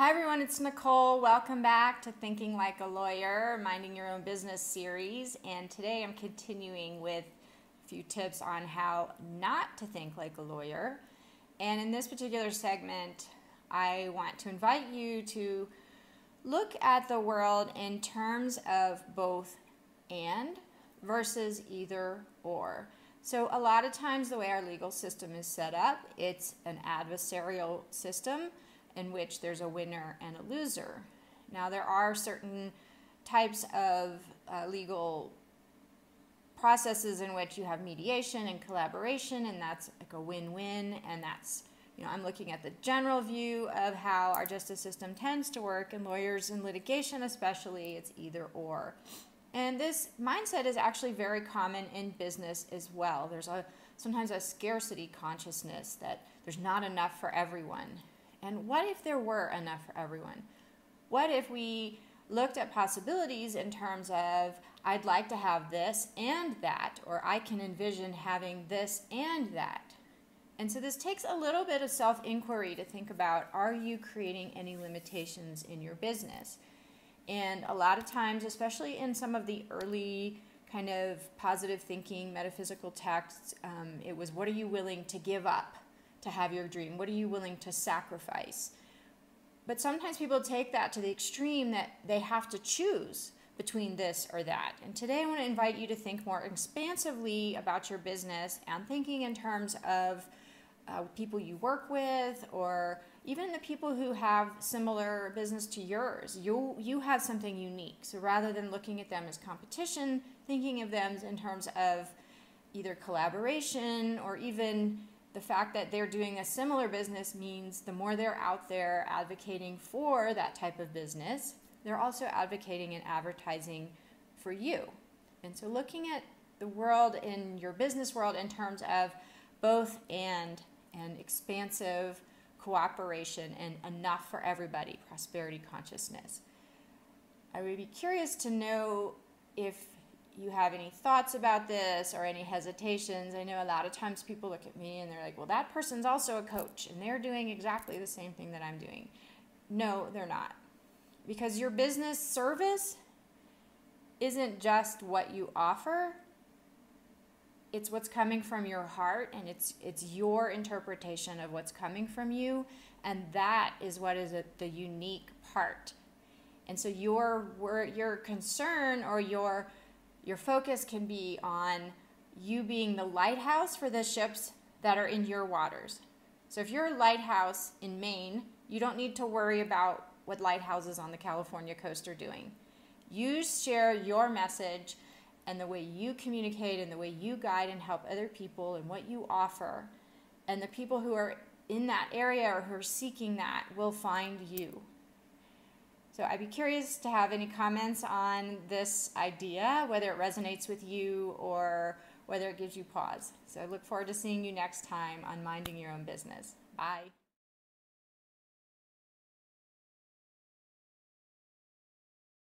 Hi everyone, it's Nicole. Welcome back to Thinking Like a Lawyer, Minding Your Own Business series. And today I'm continuing with a few tips on how not to think like a lawyer. And in this particular segment, I want to invite you to look at the world in terms of both and versus either or. So a lot of times the way our legal system is set up, it's an adversarial system in which there's a winner and a loser. Now there are certain types of legal processes in which you have mediation and collaboration, and that's like a win-win, and that's, I'm looking at the general view of how our justice system tends to work, and lawyers in litigation especially, it's either or. And this mindset is actually very common in business as well. There's sometimes a scarcity consciousness that there's not enough for everyone. And what if there were enough for everyone? What if we looked at possibilities in terms of, I'd like to have this and that, or I can envision having this and that. And so this takes a little bit of self-inquiry to think about, are you creating any limitations in your business? And a lot of times, especially in some of the early kind of positive thinking, metaphysical texts, it was, what are you willing to give up to have your dream? What are you willing to sacrifice? But sometimes people take that to the extreme that they have to choose between this or that. And today I want to invite you to think more expansively about your business and thinking in terms of people you work with, or even the people who have similar business to yours. You have something unique. So rather than looking at them as competition, thinking of them in terms of either collaboration or even the fact that they're doing a similar business means the more they're out there advocating for that type of business, they're also advocating and advertising for you. And so looking at the world in your business world in terms of both and expansive cooperation and enough for everybody, prosperity consciousness. I would be curious to know if you have any thoughts about this or any hesitations. I know a lot of times people look at me and they're like, well, that person's also a coach and they're doing exactly the same thing that I'm doing. No, they're not. Because your business service isn't just what you offer. It's what's coming from your heart, and it's your interpretation of what's coming from you, and that is what is the unique part. And so your concern or your focus can be on you being the lighthouse for the ships that are in your waters. So if you're a lighthouse in Maine, you don't need to worry about what lighthouses on the California coast are doing. You share your message and the way you communicate and the way you guide and help other people and what you offer. And the people who are in that area or who are seeking that will find you. So I'd be curious to have any comments on this idea, whether it resonates with you or whether it gives you pause. So I look forward to seeing you next time on Minding Your Own Business. Bye.